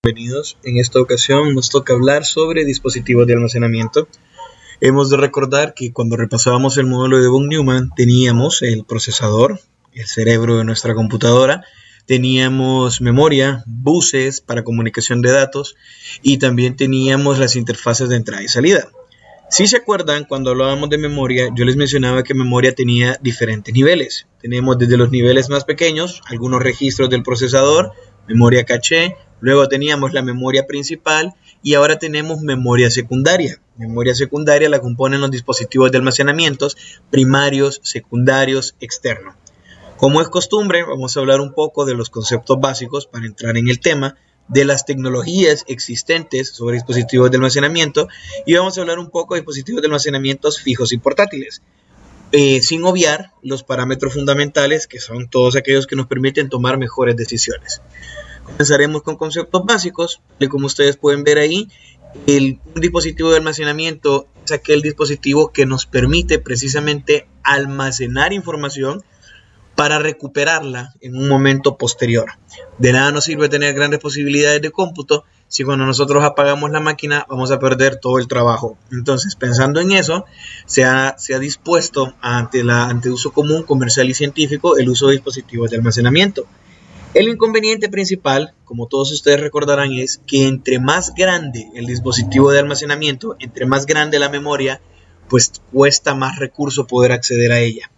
Bienvenidos. En esta ocasión nos toca hablar sobre dispositivos de almacenamiento. Hemos de recordar que cuando repasábamos el módulo de von Neumann teníamos el procesador, el cerebro de nuestra computadora, teníamos memoria, buses para comunicación de datos y también teníamos las interfaces de entrada y salida. Si se acuerdan, cuando hablábamos de memoria, yo les mencionaba que memoria tenía diferentes niveles. Tenemos desde los niveles más pequeños, algunos registros del procesador, memoria caché, luego teníamos la memoria principal y ahora tenemos memoria secundaria. Memoria secundaria la componen los dispositivos de almacenamiento primarios, secundarios, externos. Como es costumbre, vamos a hablar un poco de los conceptos básicos para entrar en el tema, de las tecnologías existentes sobre dispositivos de almacenamiento y vamos a hablar un poco de dispositivos de almacenamiento fijos y portátiles, sin obviar los parámetros fundamentales que son todos aquellos que nos permiten tomar mejores decisiones. Comenzaremos con conceptos básicos, y como ustedes pueden ver ahí, un dispositivo de almacenamiento es aquel dispositivo que nos permite precisamente almacenar información para recuperarla en un momento posterior. De nada nos sirve tener grandes posibilidades de cómputo si cuando nosotros apagamos la máquina vamos a perder todo el trabajo. Entonces, pensando en eso, se ha dispuesto ante uso común, comercial y científico el uso de dispositivos de almacenamiento. El inconveniente principal, como todos ustedes recordarán, es que entre más grande el dispositivo de almacenamiento, entre más grande la memoria, pues cuesta más recurso poder acceder a ella.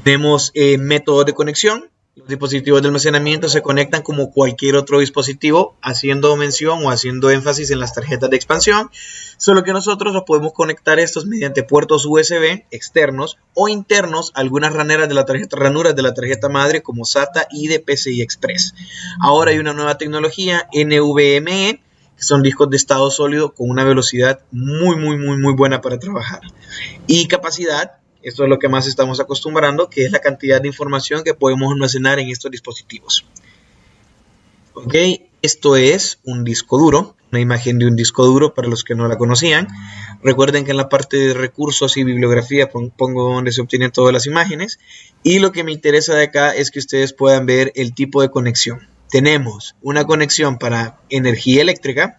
Tenemos métodos de conexión. Los dispositivos de almacenamiento se conectan como cualquier otro dispositivo, haciendo mención o haciendo énfasis en las tarjetas de expansión, solo que nosotros los podemos conectar estos mediante puertos USB externos o internos, algunas ranuras de la tarjeta madre como SATA y de PCI Express. Ahora hay una nueva tecnología, NVMe, que son discos de estado sólido con una velocidad muy buena para trabajar. Y capacidad. Esto es lo que más estamos acostumbrando, que es la cantidad de información que podemos almacenar en estos dispositivos. Ok, esto es un disco duro, una imagen de un disco duro para los que no la conocían. Recuerden que en la parte de recursos y bibliografía pongo donde se obtienen todas las imágenes. Y lo que me interesa de acá es que ustedes puedan ver el tipo de conexión. Tenemos una conexión para energía eléctrica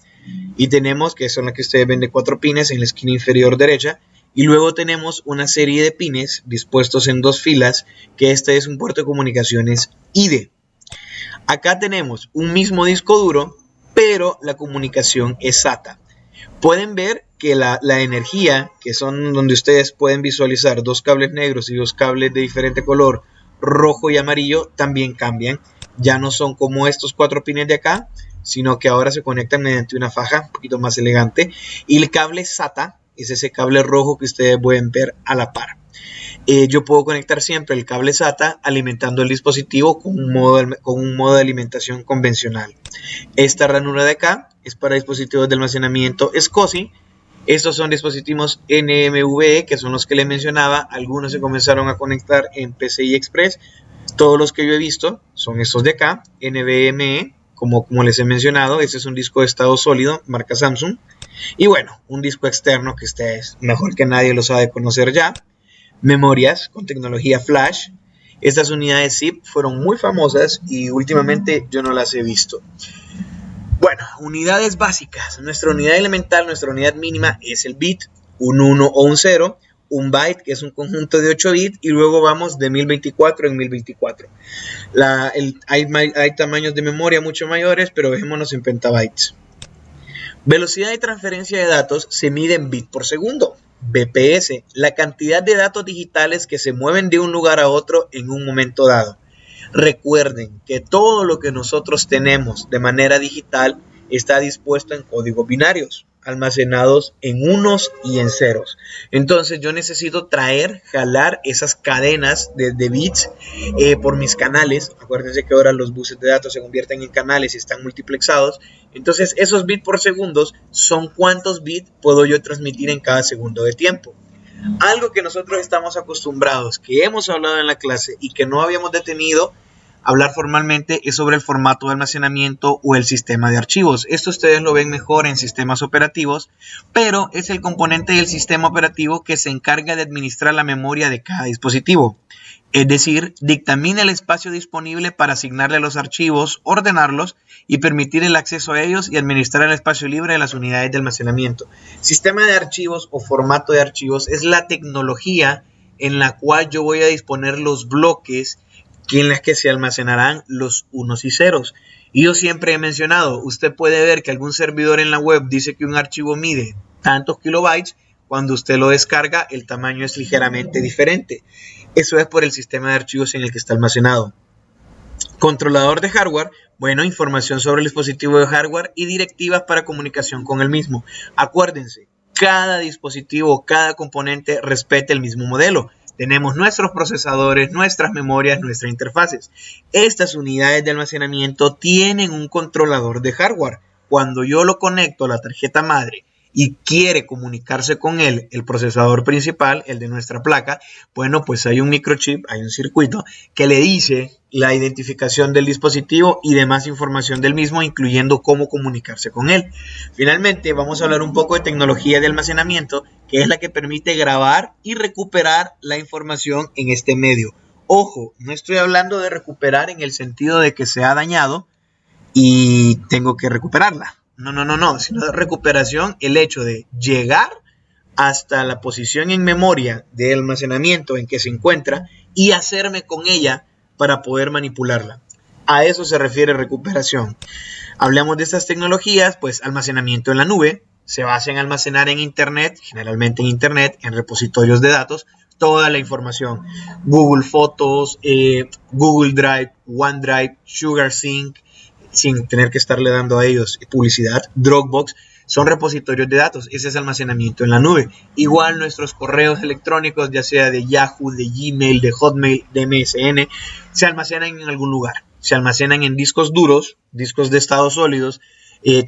y tenemos, que son las que ustedes ven de 4 pines en la esquina inferior derecha. Y luego tenemos una serie de pines dispuestos en 2 filas, que este es un puerto de comunicaciones IDE. Acá tenemos un mismo disco duro, pero la comunicación es SATA. Pueden ver que la energía, que son donde ustedes pueden visualizar 2 cables negros y 2 cables de diferente color, rojo y amarillo, también cambian. Ya no son como estos 4 pines de acá, sino que ahora se conectan mediante una faja un poquito más elegante. Y el cable SATA es ese cable rojo que ustedes pueden ver a la par. Yo puedo conectar siempre el cable SATA alimentando el dispositivo con un modo de alimentación convencional. Esta ranura de acá es para dispositivos de almacenamiento SCSI. Estos son dispositivos NVMe, que son los que les mencionaba. Algunos se comenzaron a conectar en PCI Express. Todos los que yo he visto son estos de acá, NVMe, como les he mencionado. Este es un disco de estado sólido, marca Samsung. Y bueno, un disco externo que ustedes mejor que nadie lo sabe conocer ya. Memorias con tecnología flash. Estas unidades zip fueron muy famosas y últimamente yo no las he visto. Bueno, unidades básicas. Nuestra unidad elemental, nuestra unidad mínima es el bit, un 1 o un 0. Un byte, que es un conjunto de 8 bits, y luego vamos de 1024 en 1024. Hay tamaños de memoria mucho mayores, pero dejémonos en petabytes. Velocidad de transferencia de datos se mide en bit por segundo, BPS, la cantidad de datos digitales que se mueven de un lugar a otro en un momento dado. Recuerden que todo lo que nosotros tenemos de manera digital está dispuesto en códigos binarios, almacenados en unos y en ceros. Entonces yo necesito jalar esas cadenas de bits por mis canales. Acuérdense que ahora los buses de datos se convierten en canales y están multiplexados. Entonces esos bits por segundos son cuántos bits puedo yo transmitir en cada segundo de tiempo. Algo que nosotros estamos acostumbrados, que hemos hablado en la clase y que no habíamos detenido hablar formalmente, es sobre el formato de almacenamiento o el sistema de archivos. Esto ustedes lo ven mejor en sistemas operativos, pero es el componente del sistema operativo que se encarga de administrar la memoria de cada dispositivo. Es decir, dictamina el espacio disponible para asignarle a los archivos, ordenarlos y permitir el acceso a ellos y administrar el espacio libre de las unidades de almacenamiento. Sistema de archivos o formato de archivos es la tecnología en la cual yo voy a disponer los bloques en las que se almacenarán los unos y ceros. Y yo siempre he mencionado, usted puede ver que algún servidor en la web dice que un archivo mide tantos kilobytes. Cuando usted lo descarga, el tamaño es ligeramente diferente. Eso es por el sistema de archivos en el que está almacenado. Controlador de hardware, bueno, información sobre el dispositivo de hardware y directivas para comunicación con el mismo. Acuérdense, cada dispositivo, cada componente respeta el mismo modelo. Tenemos nuestros procesadores, nuestras memorias, nuestras interfaces. Estas unidades de almacenamiento tienen un controlador de hardware. Cuando yo lo conecto a la tarjeta madre y quiere comunicarse con él, el procesador principal, el de nuestra placa, bueno, pues hay un microchip, hay un circuito que le dice la identificación del dispositivo y demás información del mismo, incluyendo cómo comunicarse con él. Finalmente, vamos a hablar un poco de tecnología de almacenamiento, que es la que permite grabar y recuperar la información en este medio. Ojo, no estoy hablando de recuperar en el sentido de que se ha dañado y tengo que recuperarla. No, sino de recuperación, el hecho de llegar hasta la posición en memoria de almacenamiento en que se encuentra y hacerme con ella para poder manipularla. A eso se refiere recuperación. Hablamos de estas tecnologías, pues almacenamiento en la nube, se basa en almacenar en Internet, generalmente en Internet, en repositorios de datos, toda la información. Google Fotos, Google Drive, OneDrive, SugarSync, sin tener que estarle dando a ellos publicidad, Dropbox, son repositorios de datos. Ese es almacenamiento en la nube. Igual nuestros correos electrónicos, ya sea de Yahoo, de Gmail, de Hotmail, de MSN, se almacenan en algún lugar. Se almacenan en discos duros, discos de estados sólidos,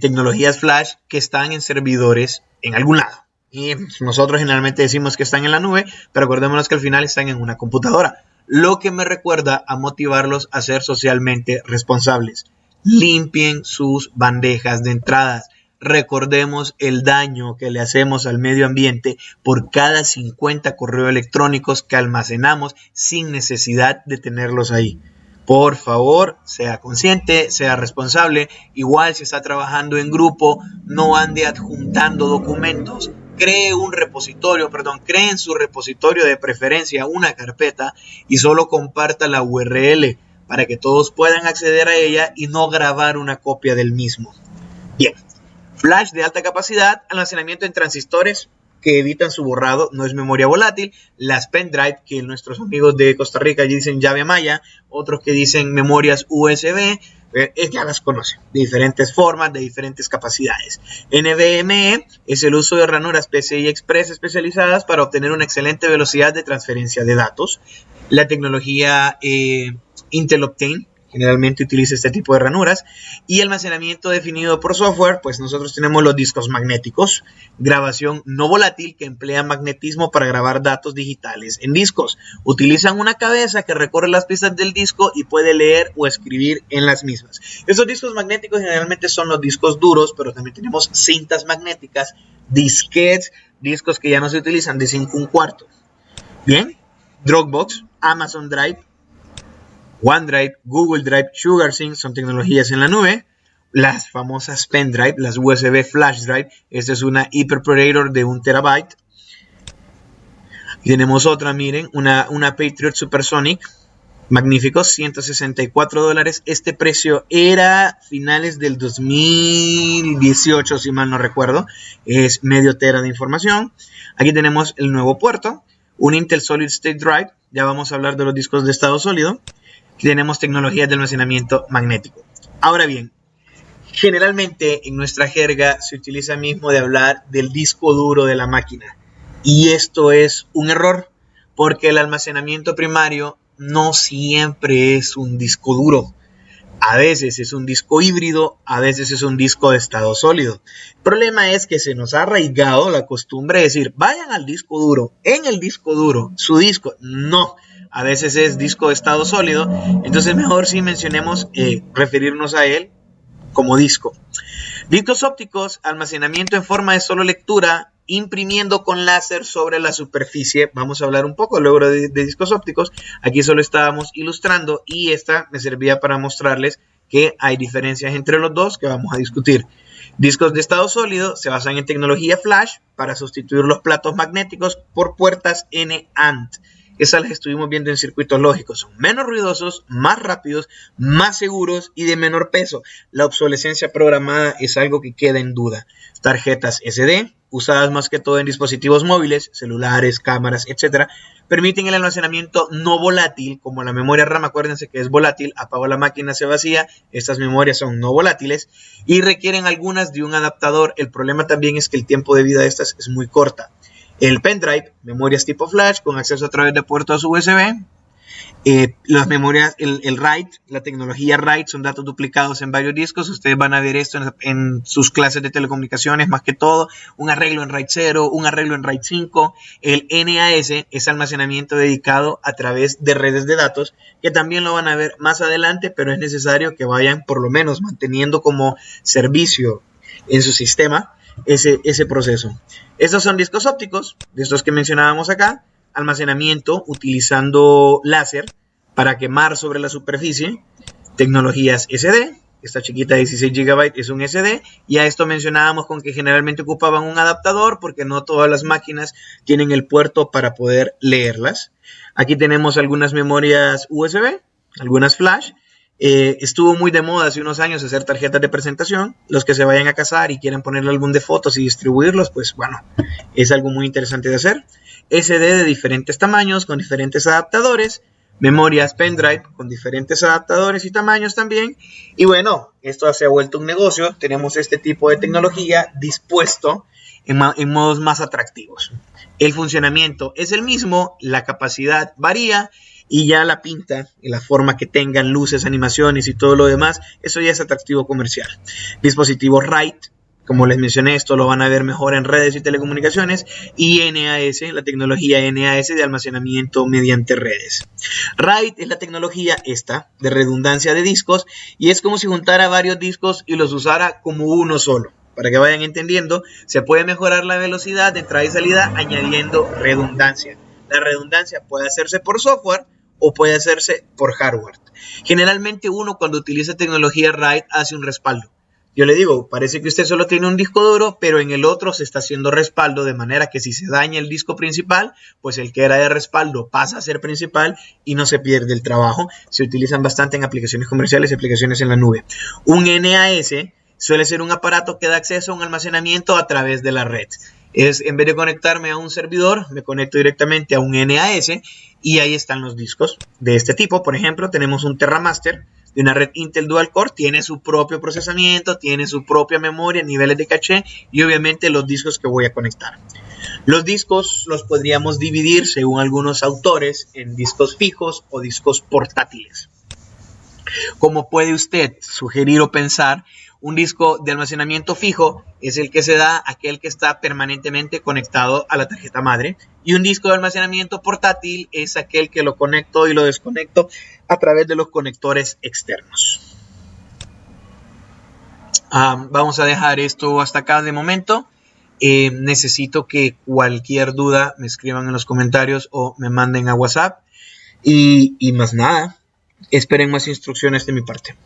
tecnologías flash que están en servidores en algún lado. Y nosotros generalmente decimos que están en la nube, pero acordémonos que al final están en una computadora. Lo que me recuerda a motivarlos a ser socialmente responsables. Limpien sus bandejas de entradas. Recordemos el daño que le hacemos al medio ambiente por cada 50 correos electrónicos que almacenamos sin necesidad de tenerlos ahí. Por favor, sea consciente, sea responsable. Igual si está trabajando en grupo, no ande adjuntando documentos. Cree en su repositorio de preferencia una carpeta y solo comparta la URL para que todos puedan acceder a ella y no grabar una copia del mismo. Bien, flash de alta capacidad, almacenamiento en transistores que evitan su borrado, no es memoria volátil, las pendrive, que nuestros amigos de Costa Rica dicen llave maya, otros que dicen memorias USB, ya las conocen, de diferentes formas, de diferentes capacidades. NVMe es el uso de ranuras PCI Express especializadas para obtener una excelente velocidad de transferencia de datos. La tecnología Intel Optane generalmente utiliza este tipo de ranuras. Y almacenamiento definido por software, pues nosotros tenemos los discos magnéticos, grabación no volátil que emplea magnetismo para grabar datos digitales en discos. Utilizan una cabeza que recorre las pistas del disco y puede leer o escribir en las mismas. Estos discos magnéticos generalmente son los discos duros, pero también tenemos cintas magnéticas, disquetes, discos que ya no se utilizan de 5 1/4. Bien, Dropbox, Amazon Drive, OneDrive, Google Drive, SugarSync son tecnologías en la nube. Las famosas pendrive, las USB Flash Drive, esta es una Hyperparator de 1 terabyte. Y tenemos otra, miren, una Patriot Supersonic, magnífico, $164. Este precio era finales del 2018, si mal no recuerdo. Es medio tera de información. Aquí tenemos el nuevo puerto, un Intel Solid State Drive. Ya vamos a hablar de los discos de estado sólido. Aquí tenemos tecnologías de almacenamiento magnético. Ahora bien, generalmente en nuestra jerga se utiliza mismo de hablar del disco duro de la máquina. Y esto es un error, porque el almacenamiento primario no siempre es un disco duro. A veces es un disco híbrido, a veces es un disco de estado sólido. El problema es que se nos ha arraigado la costumbre de decir, vayan al disco duro, en el disco duro, su disco. No, a veces es disco de estado sólido, entonces mejor si mencionemos, referirnos a él como disco. Discos ópticos, almacenamiento en forma de solo lectura, imprimiendo con láser sobre la superficie. Vamos a hablar un poco luego de discos ópticos. Aquí solo estábamos ilustrando y esta me servía para mostrarles que hay diferencias entre los dos que vamos a discutir. Discos de estado sólido se basan en tecnología flash para sustituir los platos magnéticos por puertas NAND. Esas las estuvimos viendo en circuitos lógicos. Son menos ruidosos, más rápidos, más seguros y de menor peso. La obsolescencia programada es algo que queda en duda. Tarjetas SD, usadas más que todo en dispositivos móviles, celulares, cámaras, etc., permiten el almacenamiento no volátil, como la memoria RAM, acuérdense que es volátil, apago la máquina, se vacía, estas memorias son no volátiles y requieren algunas de un adaptador. El problema también es que el tiempo de vida de estas es muy corta. El pendrive, memorias tipo flash con acceso a través de puertos USB. Las memorias, el RAID, la tecnología RAID son datos duplicados en varios discos. Ustedes van a ver esto en sus clases de telecomunicaciones, más que todo. Un arreglo en RAID 0, un arreglo en RAID 5. El NAS es almacenamiento dedicado a través de redes de datos, que también lo van a ver más adelante, pero es necesario que vayan por lo menos manteniendo como servicio en su sistema ese proceso. Estos son discos ópticos, de estos que mencionábamos acá. Almacenamiento utilizando láser para quemar sobre la superficie, tecnologías SD, esta chiquita de 16 GB es un SD, y a esto mencionábamos con que generalmente ocupaban un adaptador porque no todas las máquinas tienen el puerto para poder leerlas. Aquí tenemos algunas memorias USB, algunas flash. Estuvo muy de moda hace unos años hacer tarjetas de presentación. Los que se vayan a casar y quieran ponerle álbum de fotos y distribuirlos, pues bueno, es algo muy interesante de hacer. SD de diferentes tamaños con diferentes adaptadores, memorias pendrive con diferentes adaptadores y tamaños también. Y bueno, esto se ha vuelto un negocio. Tenemos este tipo de tecnología dispuesto en modos más atractivos. El funcionamiento es el mismo, la capacidad varía y ya la pinta y la forma que tengan, luces, animaciones y todo lo demás, eso ya es atractivo comercial. Dispositivos RAID, como les mencioné, esto lo van a ver mejor en redes y telecomunicaciones, y NAS, la tecnología NAS de almacenamiento mediante redes. RAID es la tecnología esta de redundancia de discos y es como si juntara varios discos y los usara como uno solo. Para que vayan entendiendo, se puede mejorar la velocidad de entrada y salida añadiendo redundancia. La redundancia puede hacerse por software o puede hacerse por hardware. Generalmente uno cuando utiliza tecnología RAID hace un respaldo. Yo le digo, parece que usted solo tiene un disco duro, pero en el otro se está haciendo respaldo, de manera que si se daña el disco principal, pues el que era de respaldo pasa a ser principal y no se pierde el trabajo. Se utilizan bastante en aplicaciones comerciales y aplicaciones en la nube. Un NAS suele ser un aparato que da acceso a un almacenamiento a través de la red. En vez de conectarme a un servidor, me conecto directamente a un NAS y ahí están los discos de este tipo. Por ejemplo, tenemos un TerraMaster de una red Intel Dual Core, tiene su propio procesamiento, tiene su propia memoria, niveles de caché y obviamente los discos que voy a conectar. Los discos los podríamos dividir, según algunos autores, en discos fijos o discos portátiles. Como puede usted sugerir o pensar, un disco de almacenamiento fijo es el que se da aquel que está permanentemente conectado a la tarjeta madre, y un disco de almacenamiento portátil es aquel que lo conecto y lo desconecto a través de los conectores externos. Vamos a dejar esto hasta acá de momento. Necesito que cualquier duda me escriban en los comentarios o me manden a WhatsApp. Y más nada, esperen más instrucciones de mi parte.